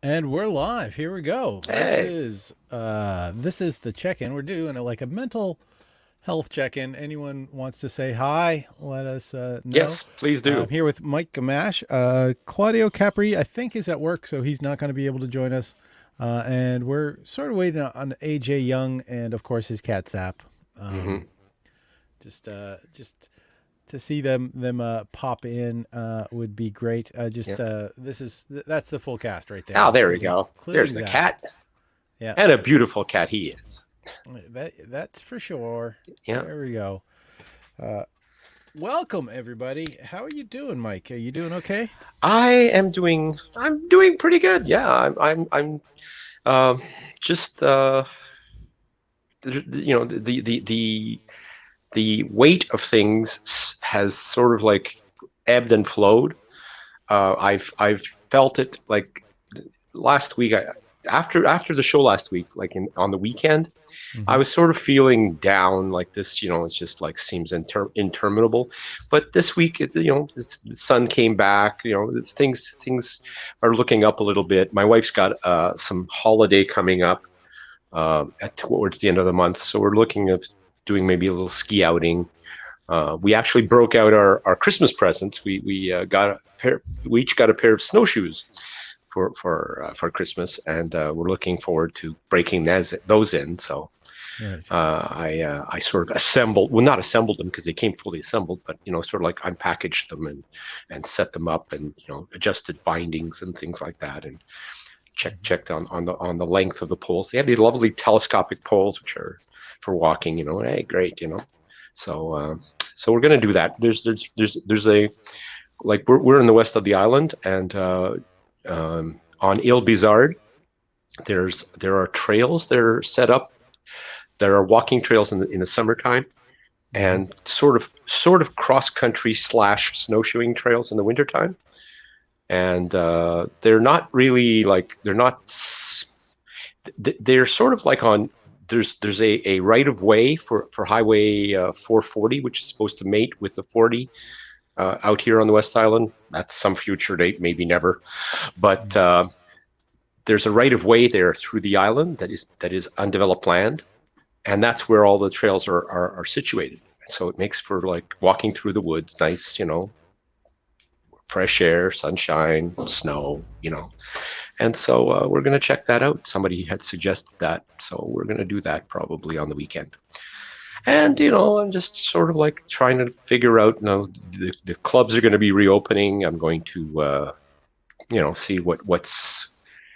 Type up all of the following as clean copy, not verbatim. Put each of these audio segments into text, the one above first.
And we're live. Here we go. Hey, This is the check-in. We're doing like a mental health check-in. Anyone wants to say hi, let us know. yes, please I'm do. here with Mike Gamache. Claudio Capri, I think, is at work, so he's not going to be able to join us. And we're sort of waiting on AJ Young and, of course, his cat Zapp. Hmm. Just to see them pop in would be great. Yeah. That's the full cast right there, Oh, there we go. including There's the Zapp. cat, Yeah, and a beautiful cat he is. that's for sure. Yeah, There we go. Uh, Welcome everybody. How are you doing, Mike? Are you doing okay? I am doing. I'm doing pretty good. Yeah, I'm um just the weight of things has sort of like ebbed and flowed. I've felt it like last week. After the show last week, like on the weekend. I Mm-hmm. was sort of feeling down like this, it's just like seems interminable. But this week, the sun came back, things are looking up a little bit. My wife's got some holiday coming up towards the end of the month. So we're looking at doing maybe a little ski outing. We actually broke out our Christmas presents. We each got a pair of snowshoes for Christmas, and we're looking forward to breaking those in. So Right. I sort of assembled, well, not assembled them because they came fully assembled, but sort of like unpackaged them and set them up, and adjusted bindings and things like that, and checked on the length of the poles. They have these lovely telescopic poles which are for walking. Hey, great. So so we're gonna do that. There's a like we're in the west of the island, and on Ile Bizarre, there are trails that are set up. There are walking trails in the summertime, Mm-hmm. and sort of cross country slash snowshoeing trails in the wintertime. And they're not really like they're sort of like on there's a right of way for Highway 440, which is supposed to mate with the 40 out here on the West Island. At some future date, maybe never, but there's a right of way there through the island that is undeveloped land, and that's where all the trails are situated. So it makes for like walking through the woods, nice, fresh air, sunshine, snow, And so we're going to check that out. Somebody had suggested that, so we're going to do that probably on the weekend. And I'm just sort of like trying to figure out. The clubs are going to be reopening. I'm going to see what's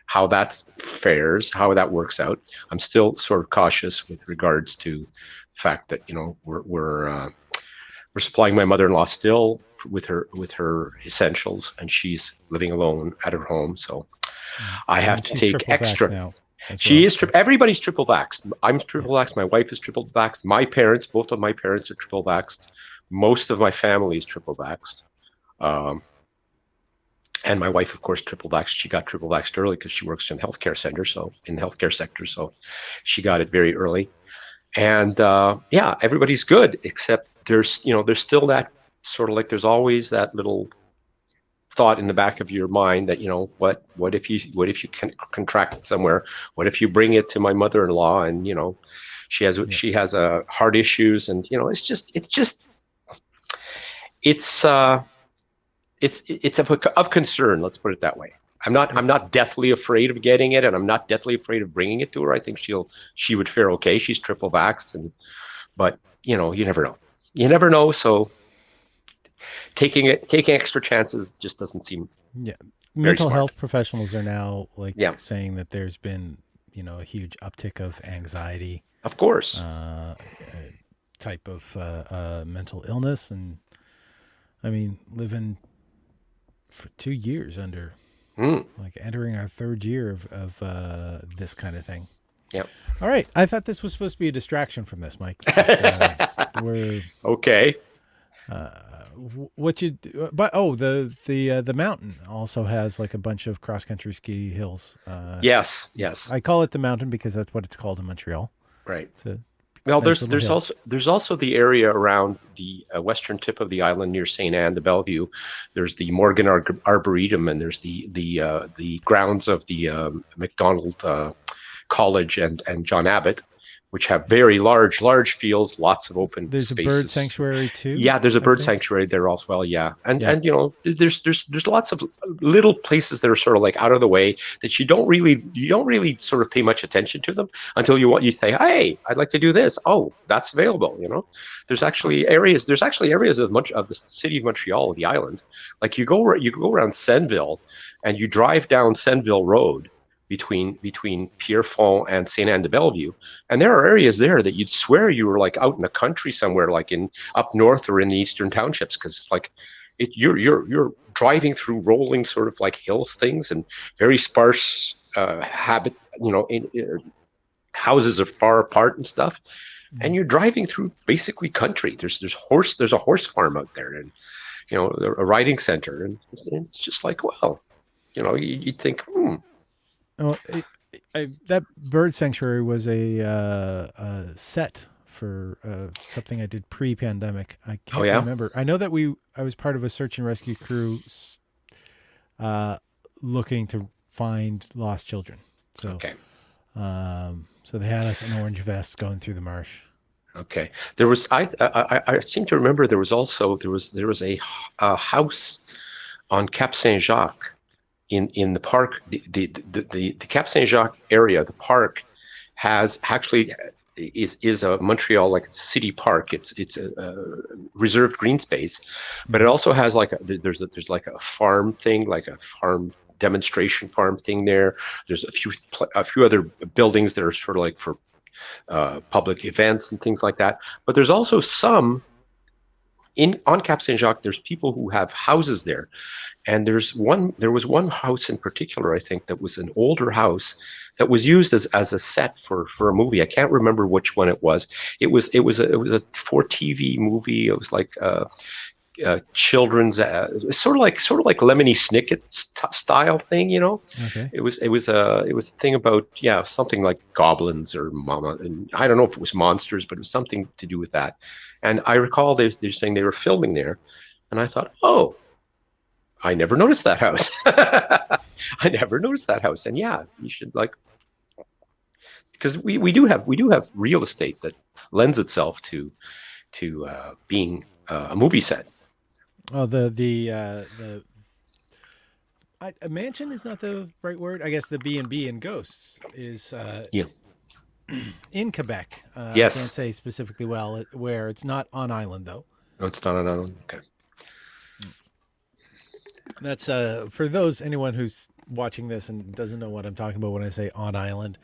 how that fares, how that works out. I'm still sort of cautious with regards to the fact that we're supplying my mother-in-law still with her essentials, and she's living alone at her home, so I have And to she's take triple vax extra. now as She well. is everybody's triple vaxxed. I'm Yeah. triple vaxxed. My wife is triple vaxxed. My parents, both of my parents, are triple vaxxed. Most of my family is triple vaxxed. Um, and my wife, of course, triple vaxxed. She got triple vaxxed early because she works in healthcare center, so in the healthcare sector, so she got it very early. And yeah, everybody's good, except there's still that sort of like there's always that little thought in the back of your mind that what if you can contract it somewhere? What if you bring it to my mother-in-law, and she has Yeah. she has heart issues, and it's uh it's of concern. Let's put it that way. I'm not Yeah. I'm not deathly afraid of getting it, and I'm not deathly afraid of bringing it to her. I think she would fare okay. She's triple vaxxed, but you never know. You never know. So taking extra chances just doesn't seem Yeah. very Mental smart. health professionals are now like Yeah, saying that there's been, a huge uptick of anxiety, of course. uh, type of mental illness. And I mean, living for 2 years under, Mm, like entering our third year of this kind of thing. yeah. All right. I thought this was supposed to be a distraction from this, Mike. We're, Okay. uh, what you, but the mountain also has like a bunch of cross country ski hills. Yes. It's, Yes. I call it the mountain because that's what it's called in Montreal. Right. It's a Well, Nice there's little hill. there's also the area around the western tip of the island near Saint Anne de Bellevue. There's the Morgan Arboretum, and there's the grounds of the McDonald College and John Abbott, which have very large fields, lots of open There's a bird spaces. sanctuary too, Yeah, there's a I bird think. sanctuary there as well. Yeah, and Yeah. there's lots of little places that are sort of like out of the way that you don't really sort of pay much attention to them until you say, hey, I'd like to do this. Oh, that's available. There's actually areas of much of the city of Montreal, the island, like you go around Senneville, and you drive down Senneville Road between Pierrefonds and Saint Anne de Bellevue, and there are areas there that you'd swear you were like out in the country somewhere, like in up north or in the eastern townships, because it's like you're driving through rolling sort of like hills things and very sparse habit, houses are far apart and stuff, and you're driving through basically country. There's a horse farm out there, and a riding center, and it's just like, well, you'd think, Oh, that bird sanctuary was a set for something I did pre-pandemic. I oh can't yeah, remember. I know that I was part of a search and rescue crew uh, looking to find lost children. So, okay. so they had us in orange vests going through the marsh. Okay. There was I seem to remember there was a house on Cap Saint Jacques in the park, the Cap Saint Jacques area. The park has actually is a Montreal like city park. It's a reserved green space, but it Hmm. also has like there's like a farm thing, like a farm demonstration farm thing there. There's a few other buildings that are sort of like for public events and things like that. But there's also some in on Cap Saint Jacques. There's people who have houses there, and there was one house in particular, I think, that was an older house that was used as a set for a movie. I can't remember which one it was. It was a for TV movie. It was like children's, sort of like Lemony Snicket style thing. Okay. It was a thing about, yeah, something like goblins or mama, and I don't know if it was monsters, but it was something to do with that. And I recall they're saying they were filming there, and I thought, oh, I never noticed that house. I never noticed that house, and yeah, you should, like, because we do have real estate that lends itself to being a movie set. Oh, the a mansion is not the right word. I guess the B&B in Ghosts is Yeah. in Quebec. I can't Yes. say specifically where. It's not on island though. No, it's not another one. Okay. That's for anyone who's watching this and doesn't know what I'm talking about when I say on island.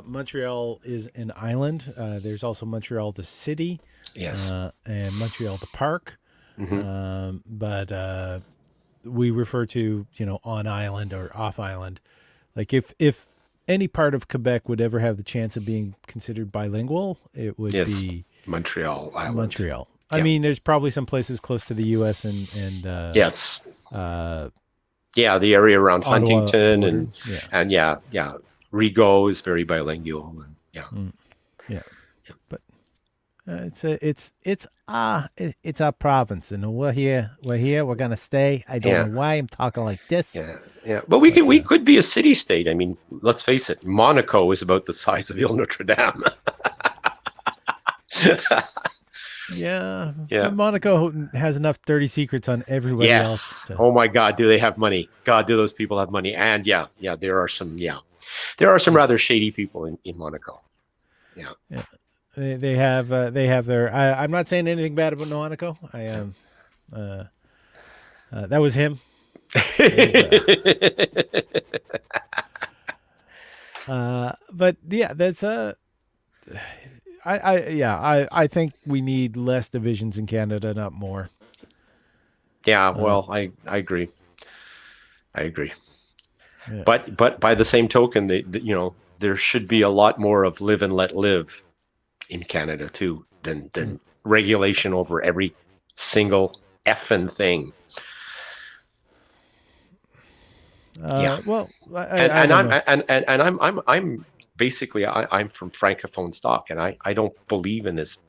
Montreal is an island. There's also Montreal the city, Yes. and Montreal the park. Hmm. But we refer to on island or off island. Like if any part of Quebec would ever have the chance of being considered bilingual, it would Yes. be Montreal Island. Montreal. I Yeah. mean, there's probably some places close to the U.S. and Yes. uh, Yeah, the area around Ottawa Huntington border. and Yeah, and yeah, yeah. Rigaud is very bilingual, and yeah. mm, yeah. But it's our province, and we're here. We're here. We're gonna stay. I don't Yeah. know why I'm talking like this, Yeah. Yeah. But we could but we could be a city state. I mean, let's face it, Monaco is about the size of Ile Notre Dame. yeah. Yeah. But Monaco has enough dirty secrets on everybody else. Yes. Oh my God, do they have money? God, do those people have money? And yeah, yeah, there are some rather shady people in Monaco. Yeah. Yeah. They have their. I'm not saying anything bad about Monaco. I am. That was him. It was, but yeah, that's I think we need less divisions in Canada, not more. Yeah, Uh, well, I agree. I agree. yeah. But by the same token, there should be a lot more of live and let live in Canada too than regulation over every single effing thing. Yeah. Well, And I and don't I'm know. and I'm basically I'm from Francophone stock, and I don't believe in this,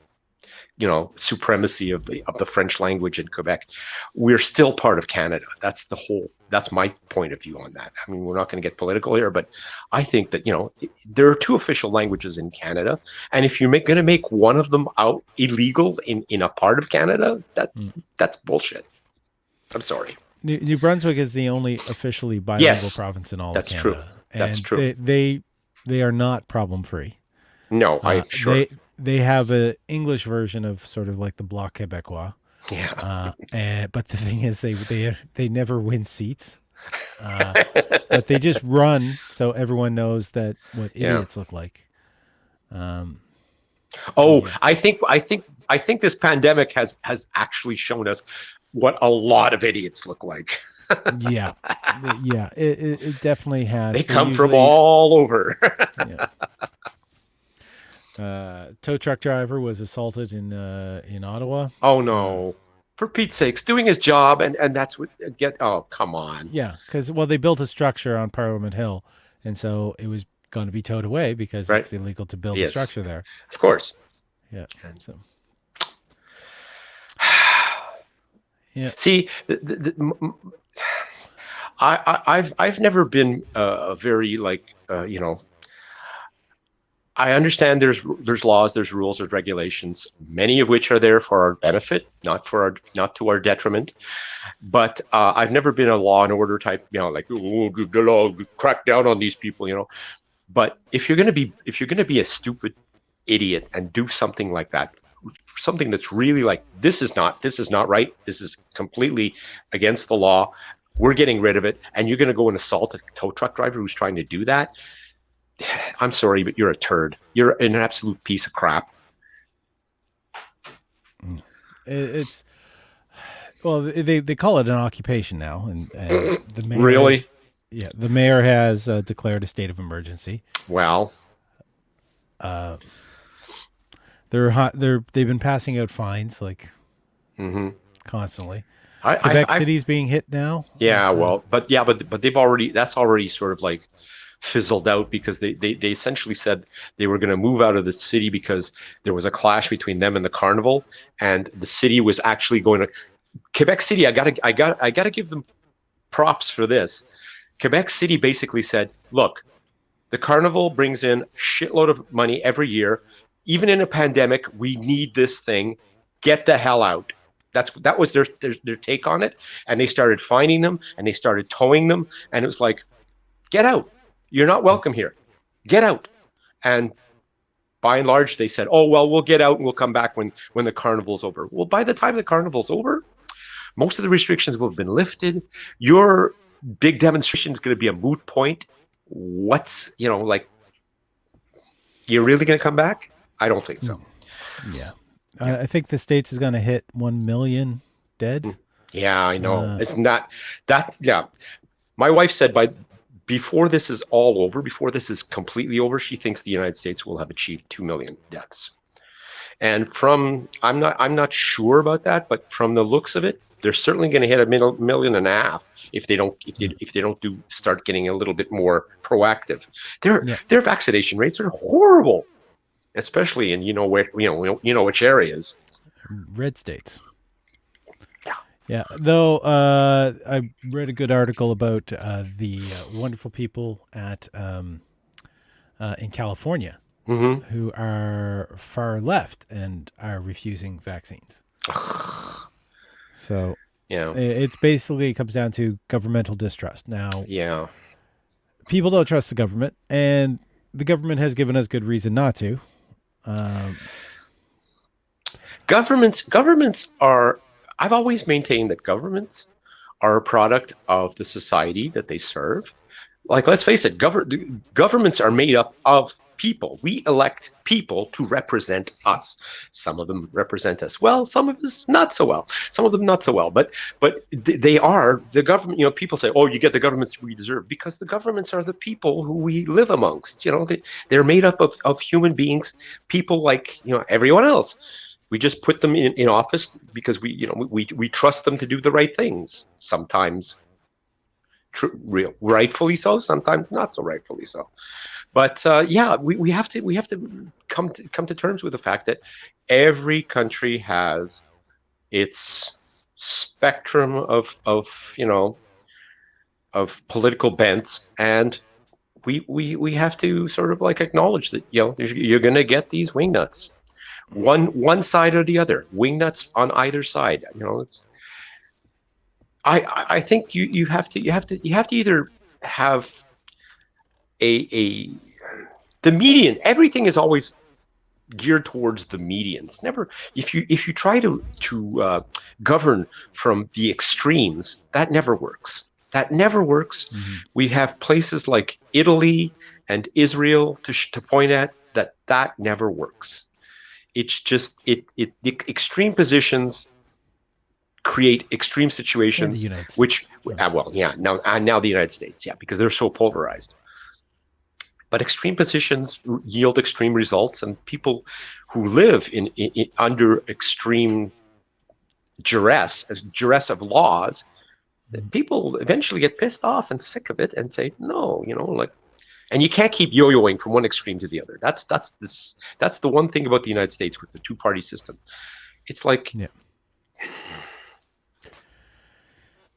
supremacy of the French language in Quebec. We're still part of Canada. That's my point of view on that. I mean, we're not going to get political here, but I think that, there are two official languages in Canada. And if you're going to make one of them out illegal in a part of Canada, that's bullshit. I'm sorry. New Brunswick is the only officially bilingual province in all of Canada. True. That's true. They are not problem free. No, I'm sure. They have an English version of sort of like the Bloc Québécois. Yeah. But the thing is, they never win seats. But they just run so everyone knows that what idiots look like. I think this pandemic has actually shown us what a lot of idiots look like. Yeah, it definitely has. They come from all over. Yeah. Tow truck driver was assaulted in Ottawa. Oh no! For Pete's sakes, doing his job, and that's what Oh, come on! Yeah, because they built a structure on Parliament Hill, and so it was going to be towed away because it's illegal to build a structure there. Of course. Yeah. So. Yeah. See, I've never been a very I understand there's laws, there's rules, there's regulations, many of which are there for our benefit, not to our detriment. But I've never been a law and order type, the law, crack down on these people, But if you're gonna be a stupid idiot and do something like that, something that's really like this is not right, this is completely against the law, we're getting rid of it, and you're gonna go and assault a tow truck driver who's trying to do that. I'm sorry, but you're a turd. You're an absolute piece of crap. It's they call it an occupation now, and the mayor really, the mayor has declared a state of emergency. Wow. They've been passing out fines constantly. Quebec City's being hit now. Yeah, but they've already, that's already sort of like fizzled out, because they essentially said they were going to move out of the city because there was a clash between them and the carnival, and the city was actually going to Quebec City. I gotta give them props for this. Quebec City basically said, look, the carnival brings in a shitload of money every year. Even in a pandemic, we need this thing. Get the hell out. That was their take on it. And they started fining them, and they started towing them, and it was like, get out. You're not welcome here. Get out. And by and large, they said, oh, well, we'll get out and we'll come back when the carnival's over. Well, by the time the carnival's over, most of the restrictions will have been lifted. Your big demonstration is going to be a moot point. You're really going to come back? I don't think so. Yeah. I think the States is going to hit 1 million dead. Yeah, I know. It's not that. Yeah. My wife said before this is all over, before this is completely over, she thinks the United States will have achieved 2 million deaths. And I'm not sure about that, but from the looks of it, they're certainly going to hit 1.5 million if they don't start getting a little bit more proactive. Their vaccination rates are horrible, especially in which areas. Red states. Yeah, though I read a good article about the wonderful people in California who are far left and are refusing vaccines. So it's basically, it comes down to governmental distrust. Now, people don't trust the government, and the government has given us good reason not to. Governments are. I've always maintained that governments are a product of the society that they serve. Like, let's face it, governments are made up of people. We elect people to represent us. Some of them represent us well, some of us not so well, some of them not so well. But they are the government. People say, "Oh, you get the governments we deserve," because the governments are the people who we live amongst. They're made up of human beings, people like everyone else. We just put them in office because we trust them to do the right things. Sometimes rightfully so, sometimes not so rightfully so. But we have to come to terms with the fact that every country has its spectrum of political bents, and we have to sort of like acknowledge that you're going to get these wingnuts, one side or the other, wingnuts on either side. It's I think you have to either have the median. Everything is always geared towards the median. It's never, if you try to govern from the extremes, that never works. Mm-hmm. We have places like Italy and Israel to point at that never works. It's just the extreme positions create extreme situations, now the United States, because they're so polarized. But extreme positions yield extreme results, and people who live in under extreme duress of laws, people eventually get pissed off and sick of it and say no, and you can't keep yo-yoing from one extreme to the other. That's the one thing about the United States with the two-party system. It's like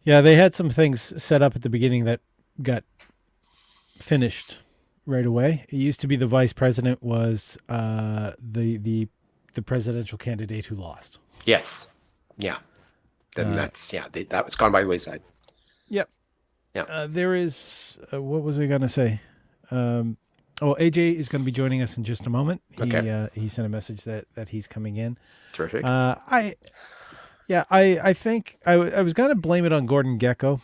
yeah, they had some things set up at the beginning that got finished right away. It used to be the vice president was the presidential candidate who lost. Yes. Yeah. Then that was gone by the wayside. Yep. Yeah. There is what was I going to say? AJ is going to be joining us in just a moment. He sent a message that he's coming in. Terrific. I think I was going to blame it on Gordon Gekko.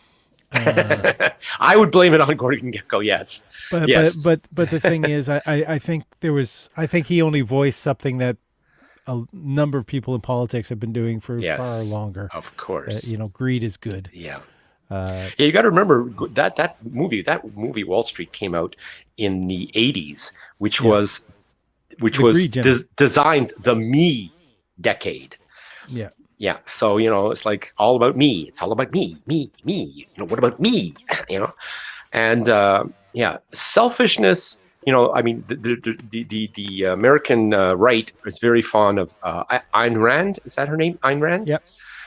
I would blame it on Gordon Gekko, yes. But the thing is, I think he only voiced something that a number of people in politics have been doing for far longer. Of course. Greed is good. Yeah. You got to remember that movie Wall Street came out in the 80s, which was designed the me decade. Yeah. Yeah. So, it's like all about me. It's all about me. What about me? And selfishness, the American right is very fond of Ayn Rand. Is that her name? Ayn Rand? Yep.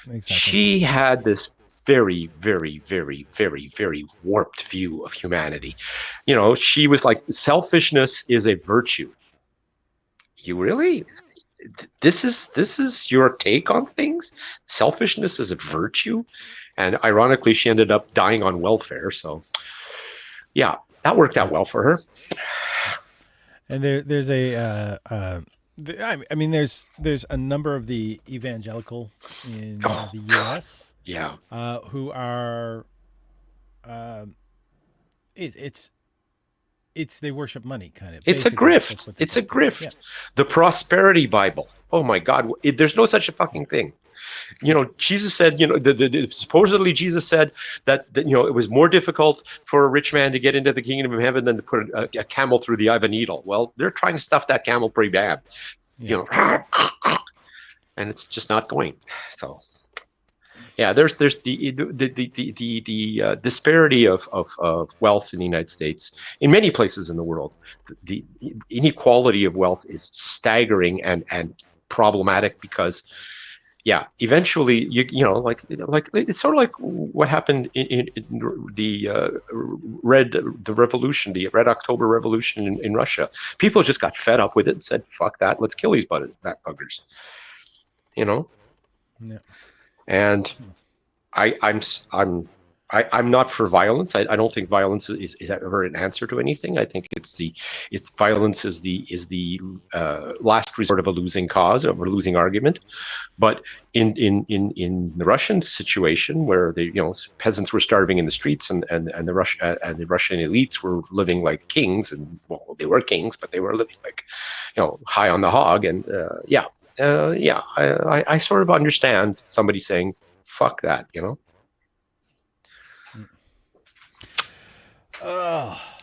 Exactly. She had this very, very, very, very, very warped view of humanity. She was like, selfishness is a virtue. You really? This is your take on things? Selfishness is a virtue? And ironically, she ended up dying on welfare. So, yeah, that worked out well for her. And there's there's a number of the evangelicals in the U.S. Yeah. Who are, they worship money, kind of. It's a grift. It's a grift. Yeah. The prosperity Bible. Oh my God. There's no such a fucking thing. Jesus said, supposedly Jesus said that it was more difficult for a rich man to get into the kingdom of heaven than to put a camel through the eye of a needle. Well, they're trying to stuff that camel pretty bad, and it's just not going. So, yeah, there's the disparity of wealth in the United States. In many places in the world, the inequality of wealth is staggering and problematic because, eventually like it's sort of like what happened in the Red October Revolution in Russia. People just got fed up with it and said, "Fuck that! Let's kill these buggers." Yeah. And I'm not for violence. I don't think violence is ever an answer to anything. I think violence is the last resort of a losing cause, of a losing argument. But in the Russian situation, where peasants were starving in the streets and the Russian elites were living like kings, and they were kings, but they were living like high on the hog, and I sort of understand somebody saying, "Fuck that,"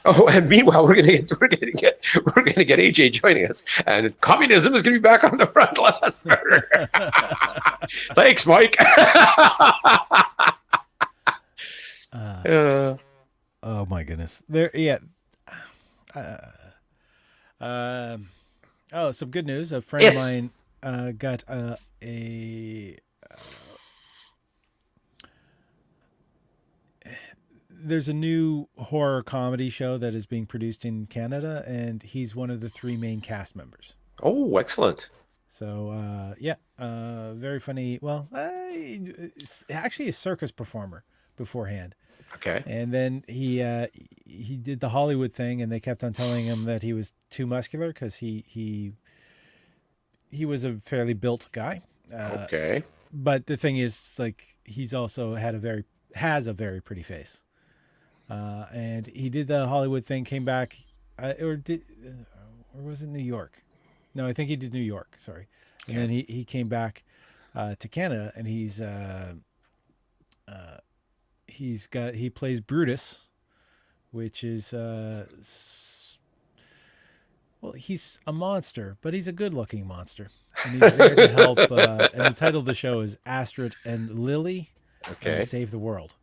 Oh, and meanwhile, we're gonna get AJ joining us, and communism is gonna be back on the front last. Thanks, Mike. my goodness. There, yeah. Oh, some good news. A friend of Yes. mine got a. There's a new horror comedy show that is being produced in Canada, and he's one of the three main cast members. Oh, excellent. So yeah, very funny. Well, it's actually a circus performer beforehand, Okay. and then he did the Hollywood thing, and they kept on telling him that he was too muscular because he was a fairly built guy. Okay. But the thing is, like, he's also has a very pretty face. And he did the Hollywood thing, came back, or was it New York? No, I think he did New York. Sorry, and then he came back to Canada, and he plays Brutus, which is well, he's a monster, but he's a good-looking monster, and he's there to help. And the title of the show is Astrid and Lily Save the World.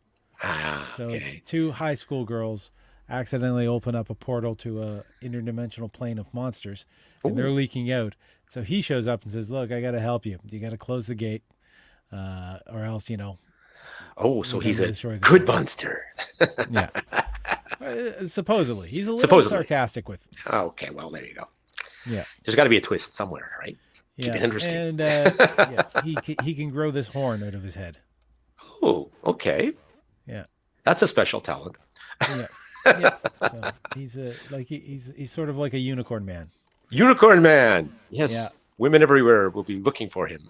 So it's two high school girls accidentally open up a portal to a interdimensional plane of monsters, and they're leaking out. So he shows up and says, "Look, I got to help you. You got to close the gate, or else, you know." Oh, so he's a good monster. Yeah. Supposedly, he's a little sarcastic with. Okay, well, there you go. Yeah. There's got to be a twist somewhere, right? Keep it interesting. And he can grow this horn out of his head. Oh, okay. Yeah. That's a special talent. Yeah. Yeah. So he's sort of like a unicorn man. Unicorn man. Yes. Yeah. Women everywhere will be looking for him.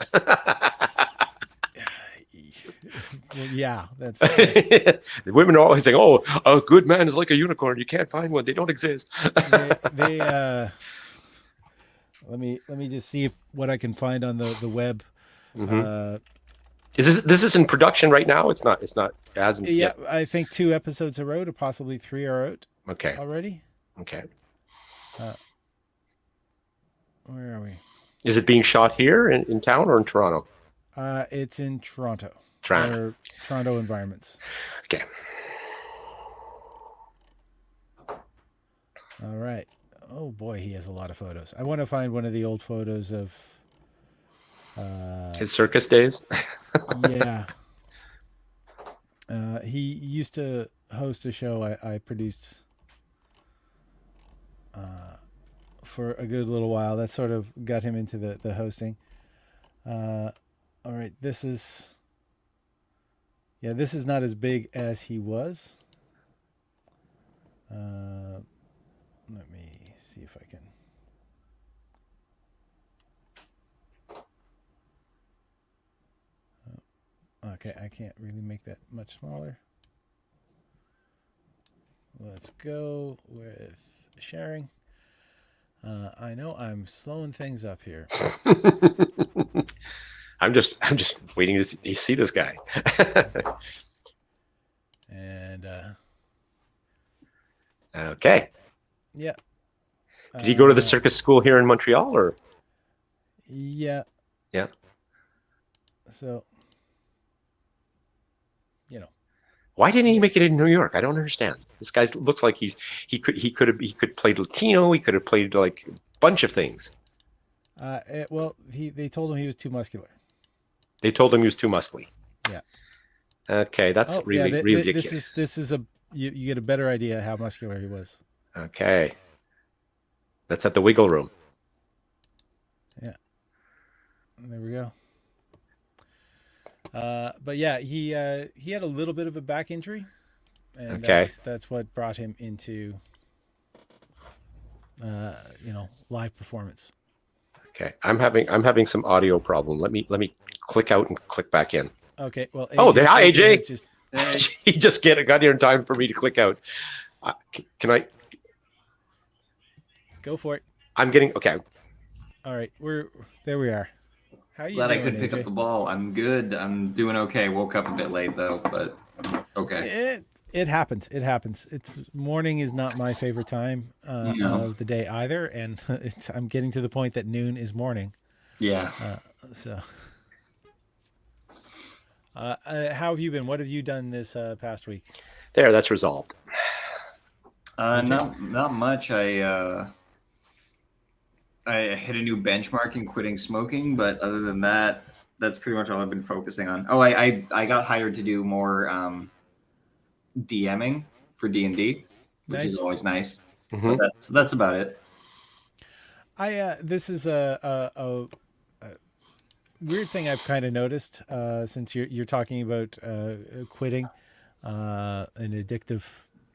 Well, yeah, that's The women are always saying, "Oh, a good man is like a unicorn. You can't find one. They don't exist." they let me just see what I can find on the web. Mm-hmm. Is this is in production right now? It's not as yet. I think 2 episodes are out, or possibly 3 are out. Okay. Already. Okay. Where are we? Is it being shot here in town or in Toronto? It's in Toronto. Toronto. Toronto environments. Okay. All right. Oh boy, he has a lot of photos. I want to find one of the old photos of his circus days. Yeah. He used to host a show I produced for a good little while. That sort of got him into the hosting. All right, this is not as big as he was. Let me see if I can. Okay, I can't really make that much smaller. Let's go with sharing. I know I'm slowing things up here. I'm just waiting to see this guy. And okay. Yeah. Did he go to the circus school here in Montreal, or? Yeah. Yeah. So, you know. Why didn't he make it in New York? I don't understand. This guy looks like he could play Latino. He could have played like a bunch of things. Well, they told him he was too muscular. They told him he was too muscly. Yeah. Okay, that's really ridiculous. This is you get a better idea how muscular he was. Okay. That's at the Wiggle Room. Yeah. There we go. But yeah, he had a little bit of a back injury, and that's what brought him into live performance. Okay, I'm having some audio problem. Let me click out and click back in. Okay, well. Hi AJ. He just got here in time for me to click out. Can I? Go for it. I'm getting okay. All right, there. We are. How you Glad doing, I could pick AJ? up the ball. I'm good. I'm doing okay. Woke up a bit late though, but okay. It happens. It happens. Morning is not my favorite time of the day either, and I'm getting to the point that noon is morning. Yeah. How have you been? What have you done this past week? There, that's resolved. Not much. I hit a new benchmark in quitting smoking, but other than that, that's pretty much all I've been focusing on. Oh, I got hired to do more DMing for D&D, which is always nice. Mm-hmm. But that's about it. This is a weird thing I've kind of noticed since you're talking about quitting an addictive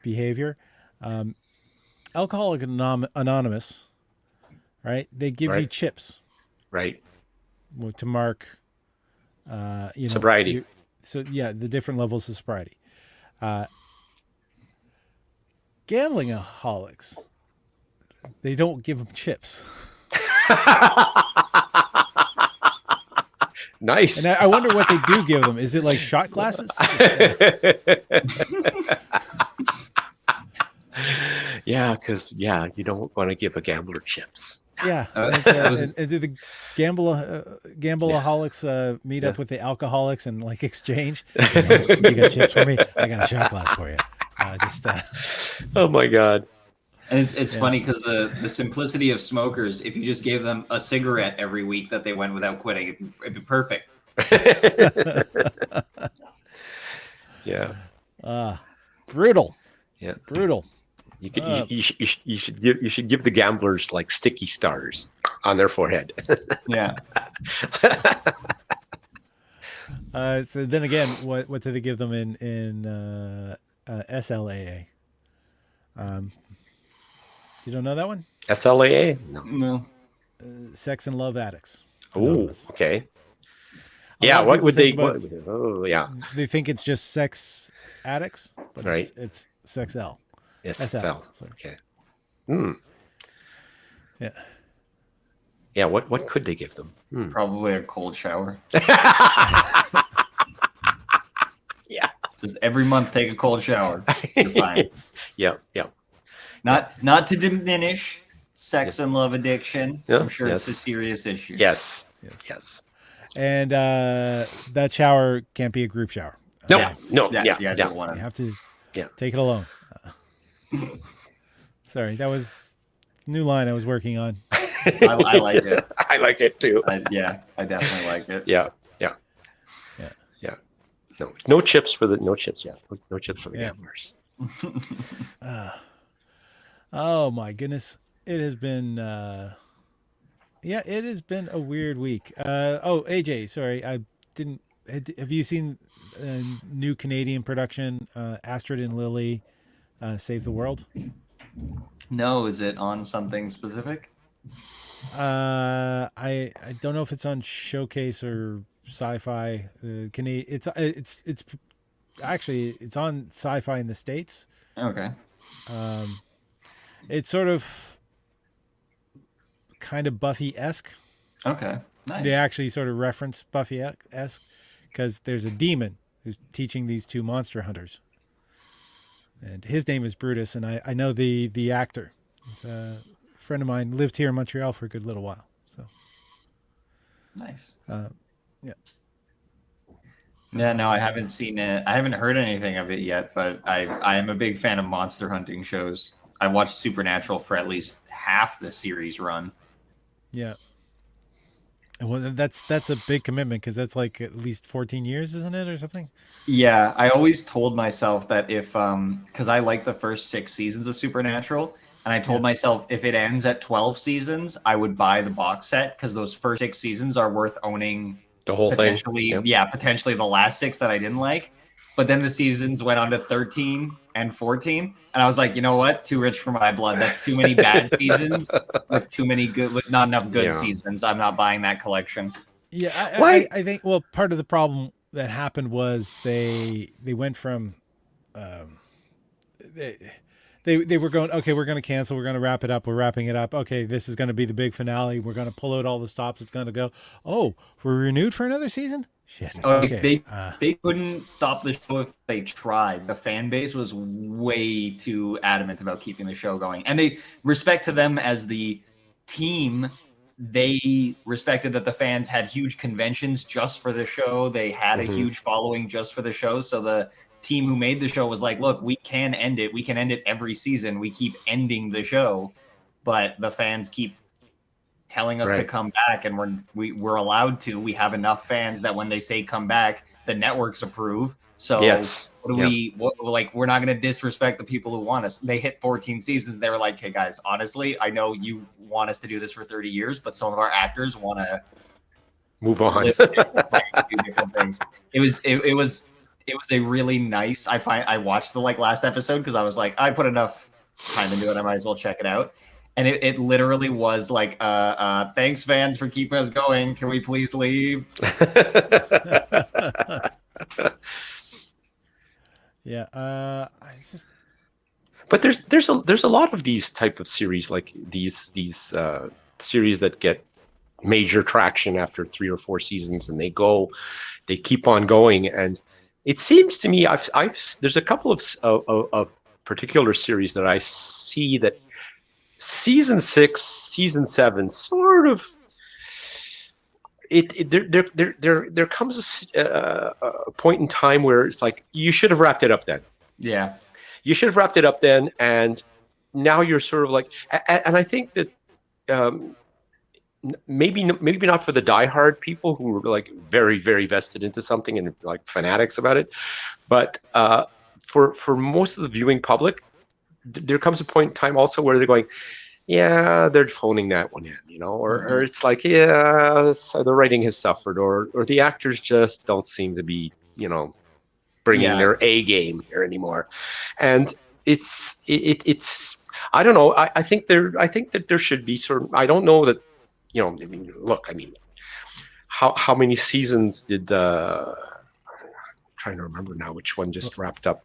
behavior. Alcoholic Anonymous, right? They give you chips, right, to mark, sobriety. So yeah, the different levels of sobriety. Gambling aholics, they don't give them chips. Nice. And I wonder what they do give them. Is it like shot glasses? Yeah, because you don't want to give a gambler chips. Yeah. And do the gambleaholics meet up with the alcoholics and like exchange? You got chips for me? I got a shot glass for you. Oh my God. And it's funny because the simplicity of smokers, if you just gave them a cigarette every week that they went without quitting, it'd be perfect. Yeah. Brutal. Yeah. Brutal. You should give the gamblers like sticky stars on their forehead. Yeah. So then again, what do they give them in SLAA? You don't know that one? SLAA? No. Sex and Love Addicts. Oh, okay. Yeah, what would they? Yeah. They think it's just sex addicts, but right. It's sex L. SL. Okay. Yeah. Yeah. What could they give them? Probably a cold shower. Yeah. Just every month, take a cold shower. You're fine. Yeah. Not to diminish sex and love addiction. Yeah, I'm sure it's a serious issue. Yes. And that shower can't be a group shower. No. You have to take it alone. Sorry, that was a new line I was working on. I like it. I like it too. I definitely like it. Yeah. No chips for the gamblers. Oh my goodness, it has been it has been a weird week. AJ, sorry, I didn't. Have you seen a new Canadian production, Astrid and Lily, Save the World? No, is it on something specific? I don't know if it's on Showcase or Sci-Fi. It's actually it's on Sci-Fi in the States. Okay. It's sort of kind of Buffy-esque. Okay, nice. They actually sort of reference Buffy-esque because there's a demon who's teaching these two monster hunters. And his name is Brutus, and I know the actor. It's a friend of mine, lived here in Montreal for a good little while. So nice. Yeah, no, I haven't seen it. I haven't heard anything of it yet, but I am a big fan of monster hunting shows. I watched Supernatural for at least half the series run. Yeah. Well, that's a big commitment because that's like at least 14 years, isn't it, or something? Yeah, I always told myself that if because I like the first 6 seasons of Supernatural, and I told myself if it ends at 12 seasons, I would buy the box set because those first 6 seasons are worth owning. The whole potentially, thing. Potentially the last 6 that I didn't like. But then the seasons went on to 13 and 14, and I was like, you know what? Too rich for my blood. That's too many bad seasons with not enough good seasons. I'm not buying that collection. Yeah, I think. Well, part of the problem that happened was they went from they were going, okay, we're going to cancel, we're going to wrap it up, we're wrapping it up. Okay, this is going to be the big finale. We're going to pull out all the stops. It's going to go. Oh, we're renewed for another season. Shit. Okay. They couldn't stop the show if they tried. The fan base was way too adamant about keeping the show going. And they respect to them as the team. They respected that the fans had huge conventions just for the show. They had a huge following just for the show. So the team who made the show was like, look, we can end it. We can end it every season. We keep ending the show, but the fans keep telling us to come back, and we're allowed to. We have enough fans that when they say come back, the networks approve. So we're not going to disrespect the people who want us. They hit 14 seasons. They were like, hey guys, honestly, I know you want us to do this for 30 years, but some of our actors want to move on. Do different things. It was a really nice. I watched the last episode because I was like, I put enough time into it, I might as well check it out. And it literally was like, thanks fans for keeping us going. Can we please leave? Yeah. But there's a lot of these type of series, like these series that get major traction after 3 or 4 seasons, and they keep on going. And it seems to me, there's a couple of particular series that I see that season 6, season 7, sort of. There comes a point in time where it's like you should have wrapped it up then. Yeah, you should have wrapped it up then, and now you're sort of like, and I think that maybe not for the diehard people who are like very, very vested into something and like fanatics about it, but for most of the viewing public, there comes a point in time also where they're going, yeah, they're phoning that one in, or it's like, yeah, so the writing has suffered, or the actors just don't seem to be, bringing their A game here anymore. And it's I don't know. I think that there should be sort of, I don't know that, how many seasons did I'm trying to remember now which one just wrapped up.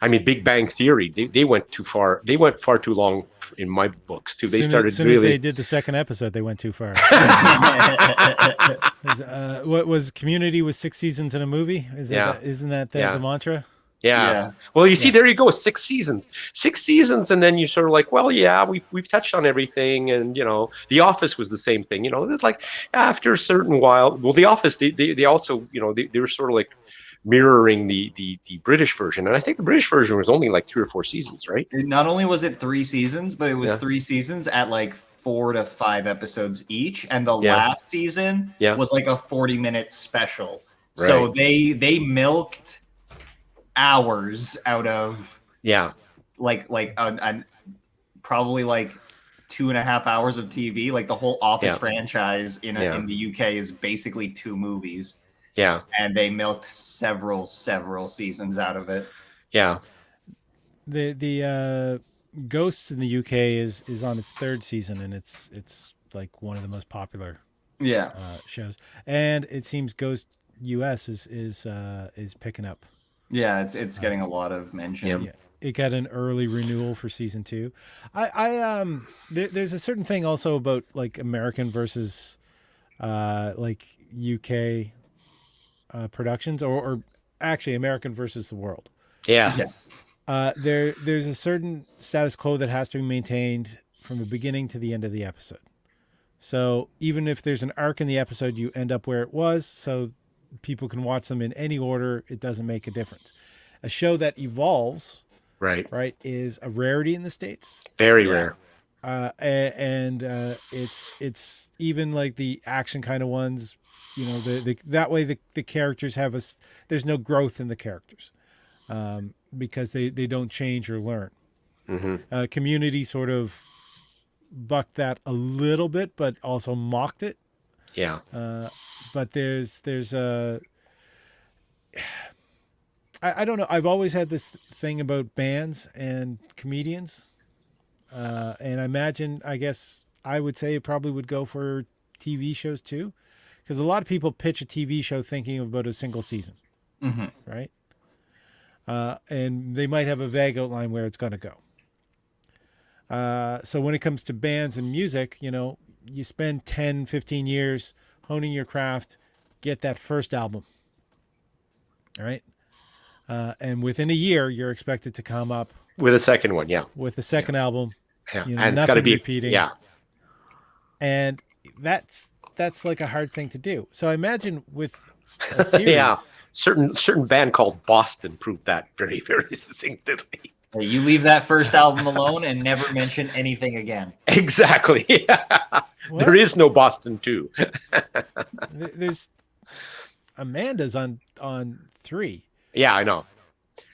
I mean, Big Bang Theory, they went too far. They went far too long in my books too. As soon as they did the second episode, they went too far. What was Community was 6 seasons in a movie? Isn't that the mantra? Yeah. Well, you see, there you go, 6 seasons. 6 seasons, and then you sort of like, well, yeah, we've touched on everything, and The Office was the same thing. It's like after a certain while. Well, The Office, they also, they were sort of like mirroring the British version, and I think the British version was only like 3 or 4 seasons, right? Not only was it 3 seasons, but it was 3 seasons at like 4 to 5 episodes each, and the last season was like a 40-minute special. Right. So they milked hours out of like probably like 2.5 hours of TV. Like the whole Office franchise in the UK is basically 2 movies. Yeah, and they milked several seasons out of it. Yeah, the Ghosts in the UK is on its 3rd season, and it's like one of the most popular shows. And it seems Ghost US is picking up. Yeah, it's getting a lot of mention. Yeah. It got an early renewal for season 2. There's a certain thing also about like American versus like UK productions, or actually American versus the world. Yeah. There's a certain status quo that has to be maintained from the beginning to the end of the episode. So even if there's an arc in the episode, you end up where it was, so people can watch them in any order. It doesn't make a difference. A show that evolves, right, is a rarity in the States. Very rare. And it's even like the action kind of ones. That way the characters have there's no growth in the characters, because they don't change or learn. Mm-hmm. Community sort of bucked that a little bit, but also mocked it. Yeah. But there's I don't know. I've always had this thing about bands and comedians, and I guess I would say it probably would go for TV shows too. Because a lot of people pitch a TV show thinking about a single season, right? And they might have a vague outline where it's going to go. So when it comes to bands and music, you spend 10, 15 years honing your craft, get that first album, all right? And within a year, you're expected to come up with a second one, with the second album. Yeah, and it's got to be repeating. Yeah. And that's like a hard thing to do. So I imagine with a series. Yeah, certain band called Boston proved that very, very succinctly. Hey, you leave that first album alone and never mention anything again. Exactly. What? There is no Boston 2. There's Amanda's on 3, Yeah, I know.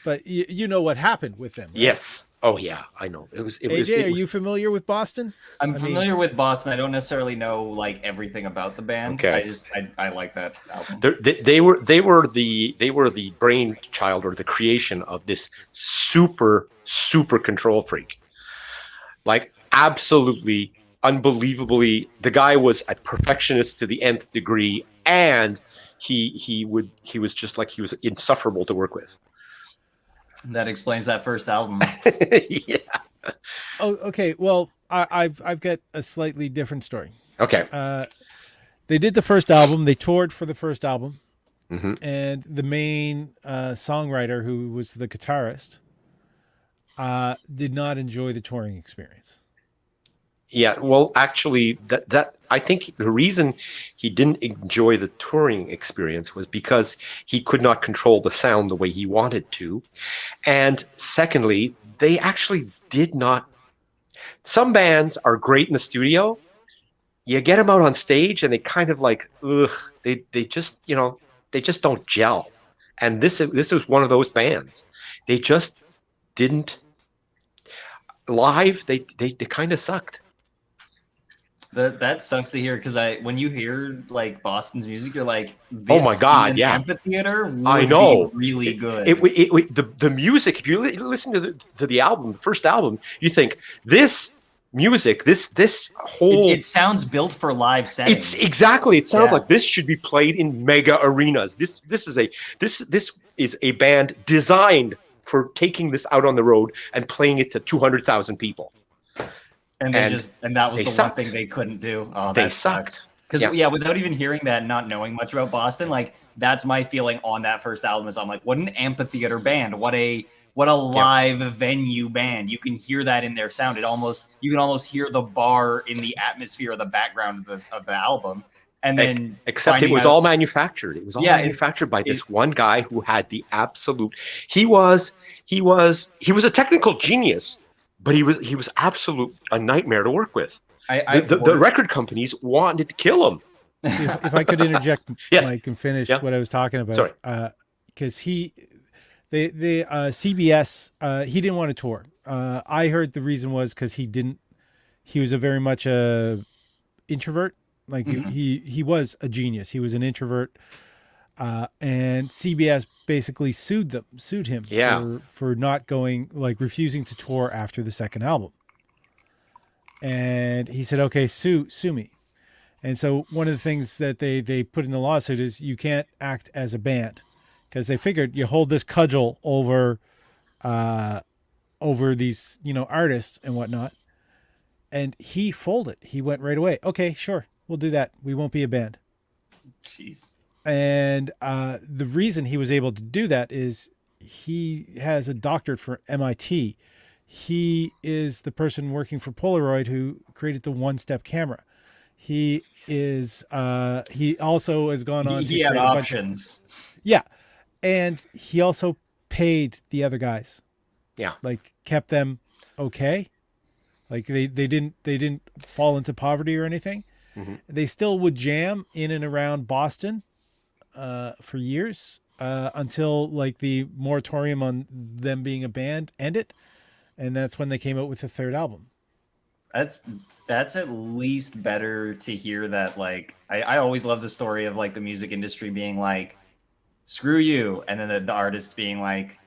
but you know what happened with them, right? Yes. Oh yeah, I know. It was. AJ, are you familiar with Boston? I'm familiar with Boston. I don't necessarily know like everything about the band. Okay. I like that album. They were the brainchild or the creation of this super control freak. Like absolutely, unbelievably, the guy was a perfectionist to the nth degree, and he was just like he was insufferable to work with. That explains that first album. Yeah. Oh, okay. Well, I've got a slightly different story. Okay. They did the first album. They toured for the first album, Mm-hmm. and the main songwriter, who was the guitarist, did not enjoy the touring experience. Yeah, well, actually, that I think the reason he didn't enjoy the touring experience was because he could not control the sound the way he wanted to, and secondly, they actually did not. Some bands are great in the studio. You get them out on stage, and they kind of like, ugh, they just they just don't gel, and this was one of those bands. They just didn't live. They kind of sucked. That sucks to hear because when you hear like Boston's music, you're like, Oh my God, in an yeah. amphitheater would I know. be really good. The music. If you listen to the album, the first album, you think this music, this whole. It sounds built for live settings. It's exactly. It sounds like this should be played in mega arenas. This is a band designed for taking this out on the road and playing it to 200,000 people. And that was the sucked. one thing they couldn't do. Oh, They that sucked. sucks. Because without even hearing that, not knowing much about Boston, like that's my feeling on that first album. Is I'm like, what an amphitheater band! What a live venue band! You can hear that in their sound. You can almost hear the bar in the atmosphere of the background of the album. And then except it was all manufactured. It was all manufactured by this one guy who had the absolute. He was a technical genius. But he was absolute a nightmare to work with. The record companies wanted to kill him. If I could interject, Yes. Mike, and finish what I was talking about. Sorry. Because CBS, he didn't want to tour. I heard the reason was because he was a very much a introvert. Like he was a genius. He was an introvert. And CBS basically sued him for not going, like refusing to tour after the second album. And he said, okay, sue me. And so one of the things that they put in the lawsuit is you can't act as a band, because they figured you hold this cudgel over these, artists and whatnot. And he folded. He went right away. Okay, sure. We'll do that. We won't be a band. Jeez. And the reason he was able to do that is he has a doctorate from MIT. He is the person working for Polaroid who created the one-step camera. He is. He also has gone on. He had options. Yeah, and he also paid the other guys. Yeah, like kept them okay. Like they didn't fall into poverty or anything. Mm-hmm. They still would jam in and around Boston for years until like the moratorium on them being a band ended, and that's when they came out with the third album. That's at least better to hear that. Like I always love the story of like the music industry being like, screw you, and then the artists being like,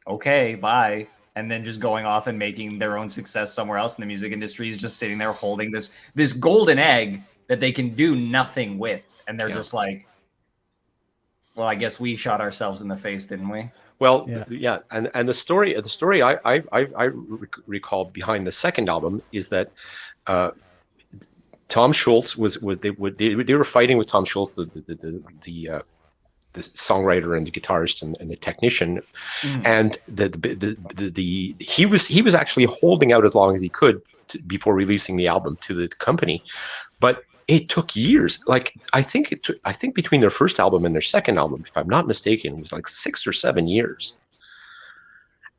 okay, bye, and then just going off and making their own success somewhere else. And the music industry is just sitting there holding this golden egg that they can do nothing with, and they're just like, well, I guess we shot ourselves in the face, didn't we? Well, yeah, and the story I recall behind the second album is that Tom Schultz they were fighting with Tom Schultz, the songwriter and the guitarist and the technician, and he was actually holding out as long as he could before releasing the album to the company, but it took years. Like I think between their first album and their second album, if I'm not mistaken, it was like 6 or 7 years.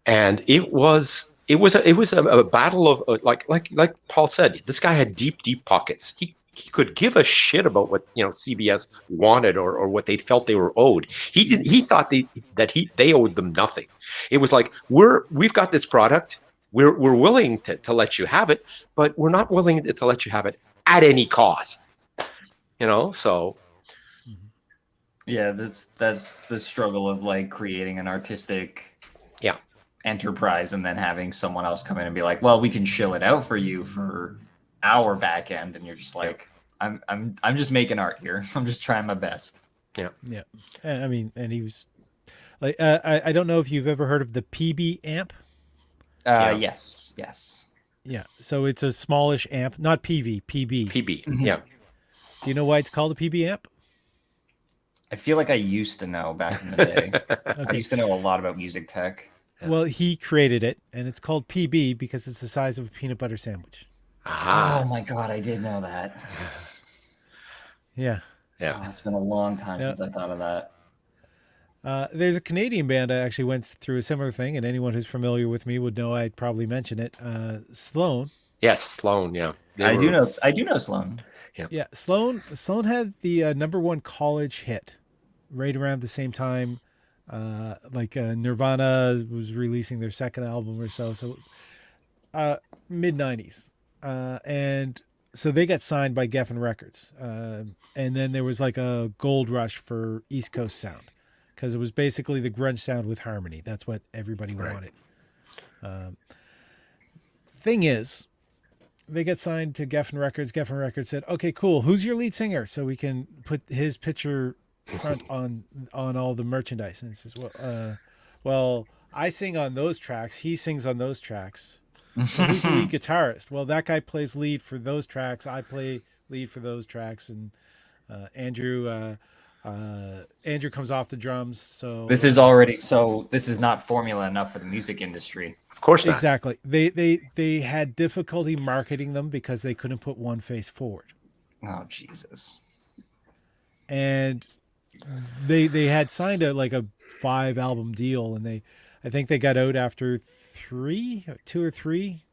And it was a battle of like Paul said, this guy had deep pockets. He could give a shit about what CBS wanted or what they felt they were owed. He thought they owed them nothing. It was like we've got this product, we're willing to let you have it, but we're not willing to let you have it at any cost. So yeah, that's the struggle of like creating an artistic enterprise and then having someone else come in and be like, well, we can shill it out for you for our back end, and you're just like, I'm just making art here. I'm just trying my best. Yeah. I mean, and he was like, I don't know if you've ever heard of the PB amp. Yes. Yeah. So it's a smallish amp, not PV, PB. PB. Mm-hmm. Yeah. Do you know why it's called a PB amp? I feel like I used to know back in the day. Okay. I used to know a lot about music tech. Yeah. Well, he created it, and it's called PB because it's the size of a peanut butter sandwich. Ah. Oh my god, I did know that. Yeah. Yeah. Oh, it's been a long time since I thought of that. There's a Canadian band I actually went through a similar thing, and anyone who's familiar with me would know I'd probably mention it. Sloan. Yes, Sloan. Yeah. I do know Sloan. Yeah, Sloan had the #1 college hit right around the same time. Nirvana was releasing their second album or so mid 90s, and so they got signed by Geffen Records, and then there was like a gold rush for East Coast sound because it was basically the grunge sound with harmony. That's what everybody wanted. Thing is, they get signed to Geffen Records. Geffen Records said, "Okay, cool. Who's your lead singer, so we can put his picture front on all the merchandise?" And he says, "Well, I sing on those tracks. He sings on those tracks. Well, who's the lead guitarist? Well, that guy plays lead for those tracks. I play lead for those tracks, and Andrew comes off the drums. So this is not formula enough for the music industry. Of course not. Exactly. They had difficulty marketing them because they couldn't put one face forward. Oh Jesus! And they had signed a 5-album deal, and I think they got out after 2 or 3,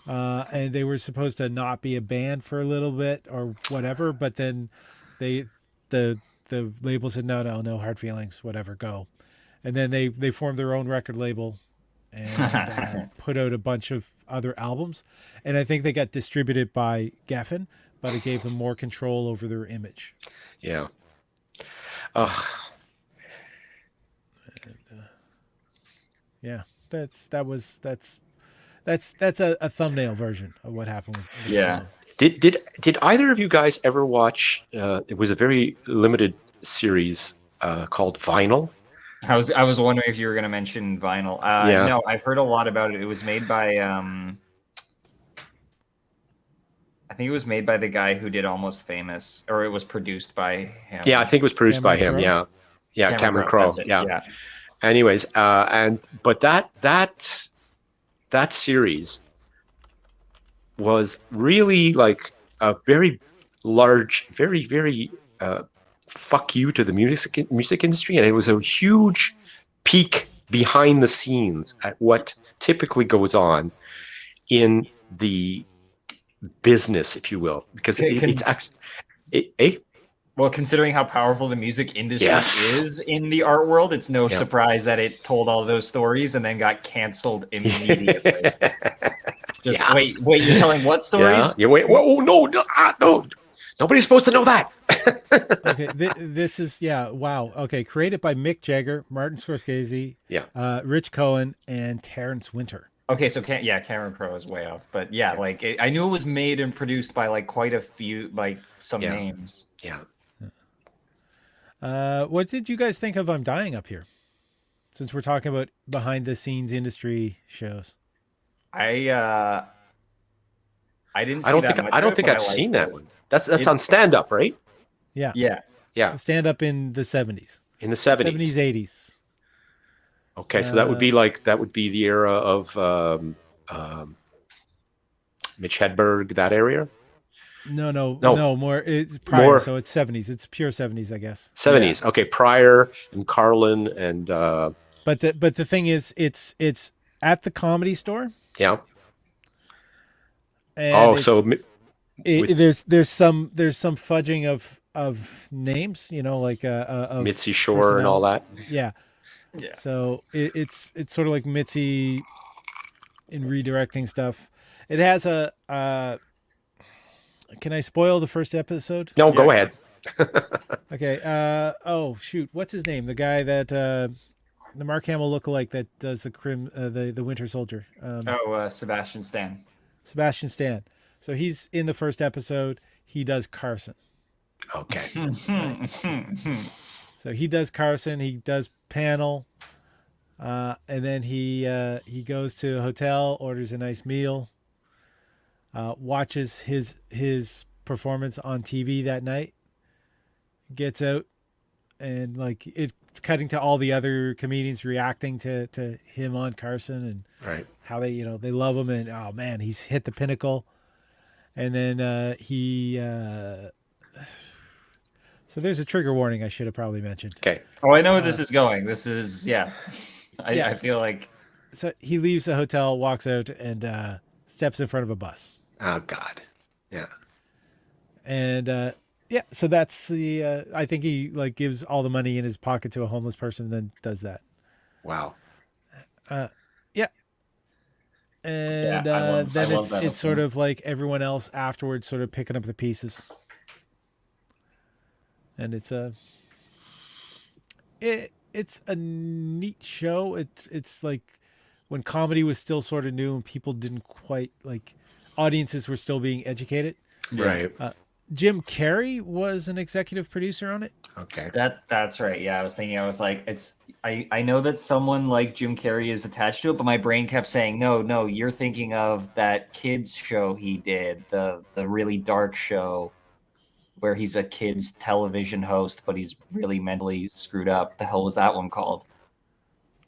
and they were supposed to not be a band for a little bit or whatever, but then the label said no hard feelings, whatever, go. And then they formed their own record label and put out a bunch of other albums, and I think they got distributed by Geffen, but it gave them more control over their image. Yeah. Yeah, that's a thumbnail version of what happened with Yeah. Did either of you guys ever watch? It was a very limited series called Vinyl. I was wondering if you were going to mention Vinyl. No, I've heard a lot about it. It was made by I think it was made by the guy who did Almost Famous, or it was produced by him. Yeah, I think it was produced by him. Crowe? Yeah, Cameron Crowe. Yeah. Anyways, but that series was really like a very large, very fuck you to the music industry, and it was a huge peek behind the scenes at what typically goes on in the business, if you will, because it's actually well, considering how powerful the music industry Yes. is in the art world, it's no surprise that it told all those stories and then got canceled immediately. Just wait, you're telling what stories? Yeah, wait, whoa, no, nobody's supposed to know that. Okay, this is wow. Okay, created by Mick Jagger, Martin Scorsese, Rich Cohen, and Terrence Winter. Okay, so Cameron Crowe is way off, but I knew it was made and produced by like quite a few, like some names. Yeah. What did you guys think of I'm Dying Up Here? Since we're talking about behind the scenes industry shows. I didn't see I don't think I've seen that one. That's on stand up, right? Yeah. Yeah. Stand up in the 70s. In the 70s. 70s, 80s. Okay, so that would be the era of Mitch Hedberg, that area. No, more. It's prior, more so it's 70s. It's pure 70s, I guess. 70s. Okay, Pryor and Carlin and But the thing is, it's at the Comedy Store, yeah. and Oh, so with there's some fudging of names, like of Mitzi Shore and all personality. that. Yeah. Yeah. So it's sort of like Mitzi in redirecting stuff. It has a. Can I spoil the first episode? No, Yeah. go ahead. Okay. Oh shoot, what's his name? The guy that the Mark Hamill lookalike that does the Winter Soldier. Sebastian Stan. Sebastian Stan. So he's in the first episode. He does Carson. Okay. So he does Carson. He does Panel. And then he goes to a hotel, orders a nice meal, watches his performance on TV that night, gets out, and like it's cutting to all the other comedians reacting to him on Carson and Right. how they they love him, and oh man, he's hit the pinnacle. And then so there's a trigger warning I should have probably mentioned. Okay. Oh, I know where this is going. This is Yeah. I feel like So he leaves the hotel, walks out, and steps in front of a bus. Oh God. Yeah. And so that's the I think he like gives all the money in his pocket to a homeless person and then does that. Wow. Yeah. And I love then that it's sort opening. of like everyone else afterwards sort of picking up the pieces. And it's a neat show. It's like when comedy was still sort of new and people didn't quite like audiences were still being educated. Right. Jim Carrey was an executive producer on it. Okay. that's right. Yeah, I was like, I know that someone like Jim Carrey is attached to it, but my brain kept saying, no, you're thinking of that kids show he did, the really dark show where he's a kids television host, but he's really mentally screwed up. The hell was that one called?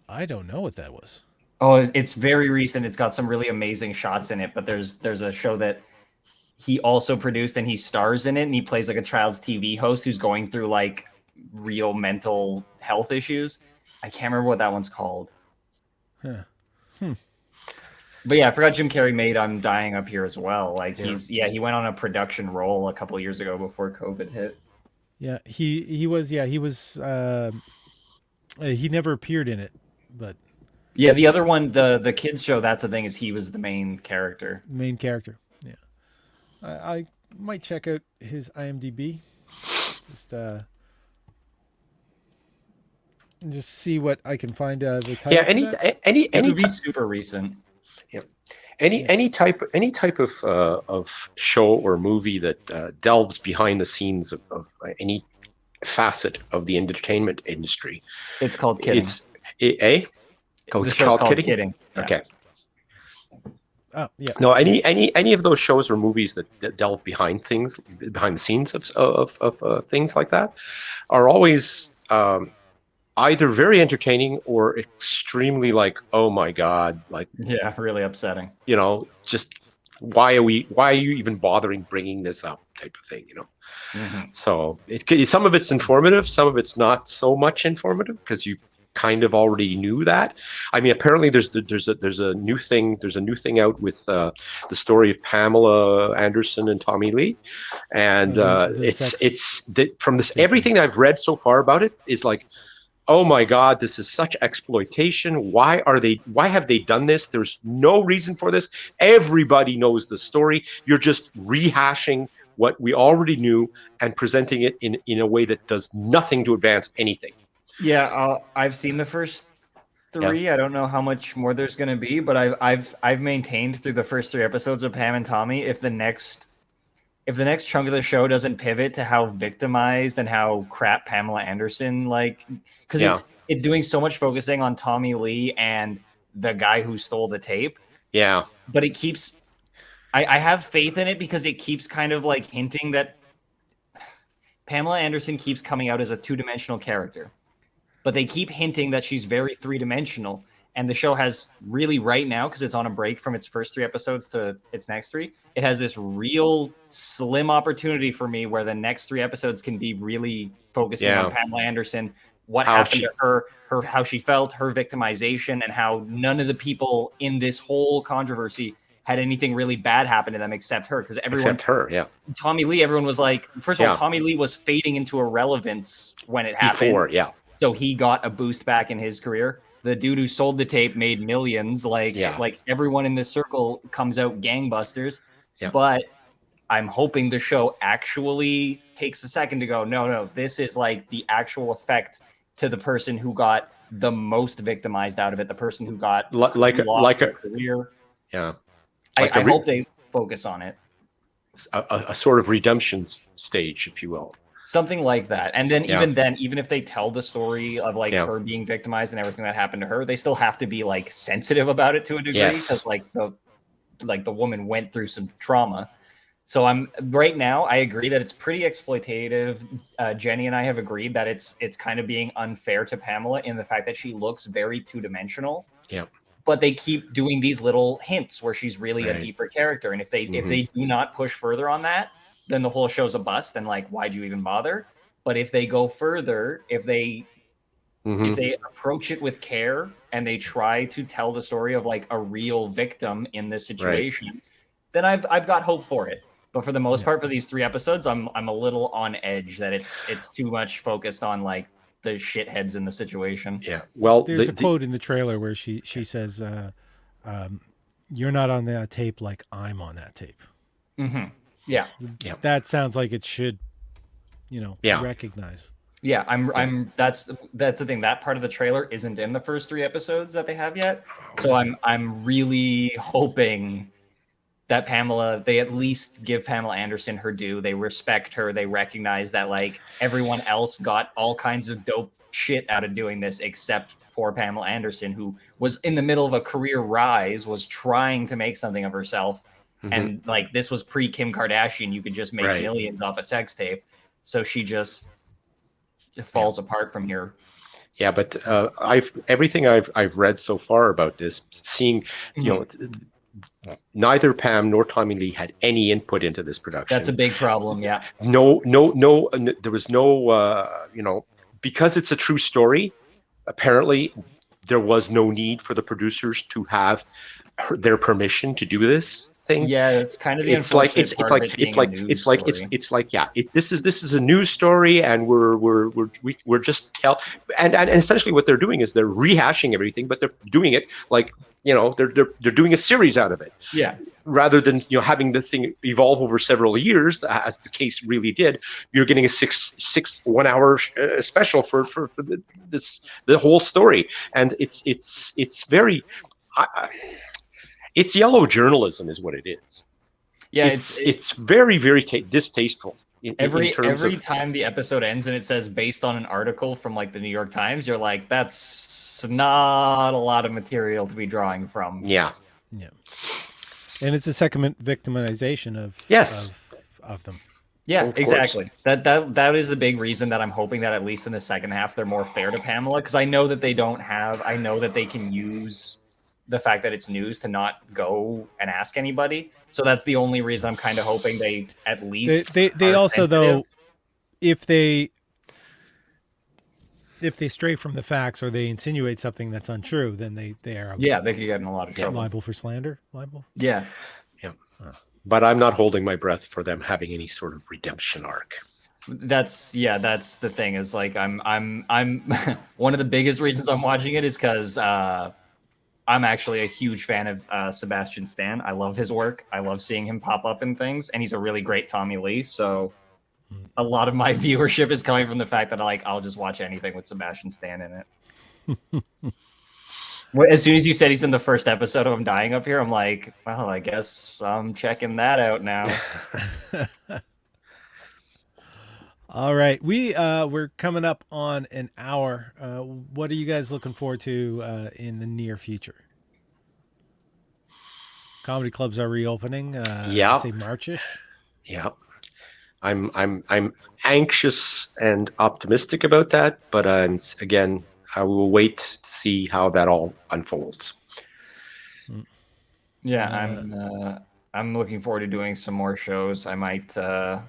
I don't know what that was. Oh, it's very recent. It's got some really amazing shots in it, but there's a show that he also produced and he stars in it, and he plays like a child's TV host who's going through like real mental health issues. I can't remember what that one's called. Huh. But yeah, I forgot Jim Carrey made I'm Dying Up Here as well. Like he went on a production role a couple of years ago before COVID hit. Yeah, he was he never appeared in it, but Yeah, the other one, the kids show, that's the thing, is he was the main character. main character. Yeah. I might check out his IMDb. Just see what I can find the title. Yeah. It would be super recent. Any type of show or movie that delves behind the scenes of any facet of the entertainment industry. It's called Kidding. The show's called Kidding. Yeah. Okay. Oh yeah. No, any of those shows or movies that delve behind the scenes of things like that, are always either very entertaining or extremely like, oh my God, like, Yeah, really upsetting. Just why are you even bothering bringing this up type of thing, Mm-hmm. So some of it's informative, some of it's not so much informative because you kind of already knew that. I mean, apparently there's a new thing out with the story of Pamela Anderson and Tommy Lee, and from this everything I've read so far about it is like, oh my God, this is such exploitation. Why have they done this? There's no reason for this. Everybody knows the story. You're just rehashing what we already knew and presenting it in a way that does nothing to advance anything. Yeah, I've seen the first three. Yeah. I don't know how much more there's going to be, but I've maintained through the first 3 episodes of Pam and Tommy, if the next chunk of the show doesn't pivot to how victimized and how crap Pamela Anderson, because it's doing so much focusing on Tommy Lee and the guy who stole the tape. Yeah. But it keeps, I have faith in it because it keeps kind of like hinting that Pamela Anderson keeps coming out as a 2-dimensional character, but they keep hinting that she's very 3-dimensional. And the show has really right now, because it's on a break from its first 3 episodes to its next 3, it has this real slim opportunity for me where the next 3 episodes can be really focusing on Pamela Anderson, what happened to her, how she felt, her victimization, and how none of the people in this whole controversy had anything really bad happen to them except her. Because everyone, except her, Tommy Lee, everyone was like, first of all, Tommy Lee was fading into irrelevance when it happened. Before, so he got a boost back in his career. The dude who sold the tape made millions. Like everyone in this circle comes out gangbusters. But I'm hoping the show actually takes a second to go, no, this is like the actual effect to the person who got the most victimized out of it, the person who got lost their career. I hope they focus on it. A sort of redemption stage, if you will. Something like that. And then even if they tell the story of like her being victimized and everything that happened to her, they still have to be like sensitive about it to a degree, because like the woman went through some trauma. So I'm right now, I agree that it's pretty exploitative. Jenny and I have agreed that it's kind of being unfair to Pamela in the fact that she looks very two-dimensional. But they keep doing these little hints where she's really a deeper character. And if they do not push further on that, then the whole show's a bust, and like, why'd you even bother? But if they go further, if they approach it with care and they try to tell the story of like a real victim in this situation, then I've got hope for it. But for the most part, for these 3 episodes, I'm a little on edge that it's too much focused on like the shitheads in the situation. Well, there's a quote in the trailer where she says, "You're not on that tape like I'm on that tape." That sounds like it should, recognize. That's the thing. That part of the trailer isn't in the first 3 episodes that they have yet. So I'm really hoping that they at least give Pamela Anderson her due. They respect her. They recognize that like everyone else got all kinds of dope shit out of doing this except poor Pamela Anderson, who was in the middle of a career rise, was trying to make something of herself. And like, this was pre Kim Kardashian. You could just make millions off a sex tape. So she just falls apart from here. But everything I've read so far about this, seeing, neither Pam nor Tommy Lee had any input into this production. That's a big problem. No, there was no, because it's a true story. Apparently, there was no need for the producers to have their permission to do this thing. It's kind of the unfortunate part of it being a news story. This is a news story, and we're just and essentially what they're doing is they're rehashing everything, but they're doing it like they're doing a series out of it. Rather than having the thing evolve over several years, as the case really did. You're getting a 6 1-hour special for the whole story, and it's very. It's yellow journalism, is what it is. It's very, very distasteful. Every time the episode ends and it says based on an article from like the New York Times, you're like, that's not a lot of material to be drawing from. And it's a second victimization of them. Exactly. That is the big reason that I'm hoping that at least in the second half they're more fair to Pamela, because I know that they can use the fact that it's news to not go and ask anybody. So that's the only reason I'm kind of hoping they at least they also sensitive. Though if they stray from the facts or they insinuate something that's untrue, then they are they could get in a lot of trouble. Liable for slander. But I'm not holding my breath for them having any sort of redemption arc. That's the thing, is like I'm one of the biggest reasons I'm watching it is because I'm actually a huge fan of Sebastian Stan. I love his work. I love seeing him pop up in things, and he's a really great Tommy Lee. So a lot of my viewership is coming from the fact that I'll just watch anything with Sebastian Stan in it. As soon as you said he's in the first episode of I'm Dying Up Here, I'm like, well, I guess I'm checking that out now. All right, we're coming up on an hour. What are you guys looking forward to in the near future? Comedy clubs are reopening. Say Marchish. I'm anxious and optimistic about that, but again, I will wait to see how that all unfolds. Yeah, I'm looking forward to doing some more shows. I might have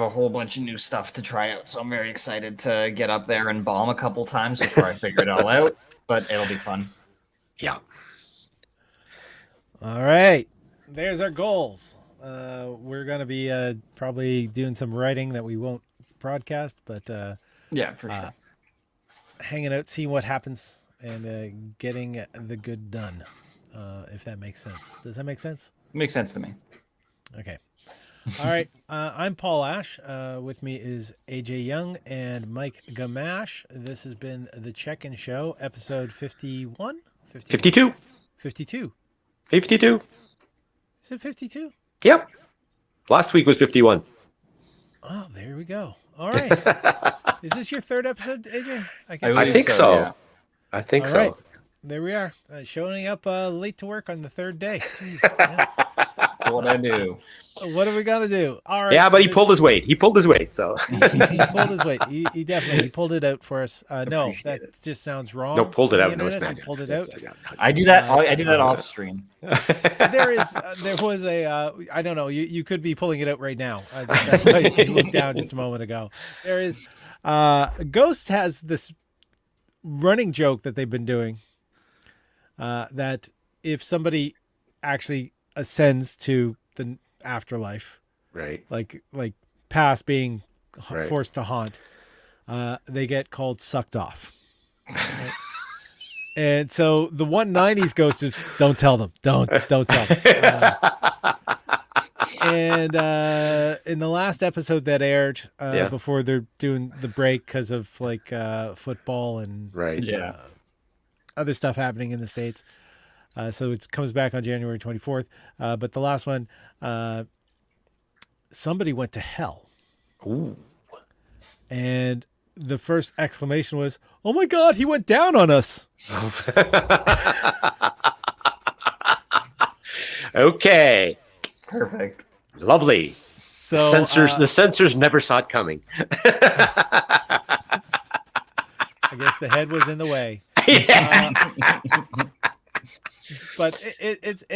a whole bunch of new stuff to try out, so I'm very excited to get up there and bomb a couple times before I figure it all out. But it'll be fun. Yeah. All right. There's our goals. We're going to be probably doing some writing that we won't broadcast, but Yeah, for sure. hanging out, seeing what happens, and getting the good done, if that makes sense. Does that make sense? Makes sense to me. Okay. All right. I'm Paul Ash. With me is AJ Young and Mike Gamache. This has been The Check-In Show, episode 51? 52. 52. 52. Is it 52? Yep. Last week was 51. Oh, there we go. All right. Is this your third episode, AJ? I think so. Yeah. I think All so. right. There we are. Showing up late to work on the third day. Jeez. Yeah. That's what I do. What are we gonna do? All right. Yeah, but he pulled his weight. He pulled his weight. So he pulled his weight. He definitely pulled it out for us. No, that just sounds wrong. no, pulled it The out. No, it's internet, not. he pulled it out. I do that. I do that off stream. There was a I don't know. You could be pulling it out right now. That's why you looked down just a moment ago. There is Ghost has this running joke that they've been doing. That if somebody actually ascends to the afterlife, Right. like past being Right. forced to haunt, they get called sucked off. Right? And so the 190s ghost is don't tell them, don't tell them. And in the last episode that aired before they're doing the break because of like football and Right. Yeah. other stuff happening in the States. So it comes back on January 24th. But the last one, somebody went to hell. Ooh. And the first exclamation was, "Oh my God, he went down on us." Okay. Perfect. Lovely. So The censors never saw it coming. I guess the head was in the way. Yeah. But it's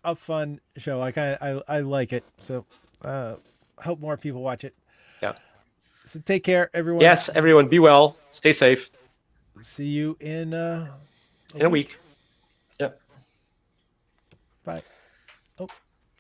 a fun show. Like I like it. So hope more people watch it. Yeah. So take care, everyone. Yes, everyone, be well. Stay safe. See you in In a week.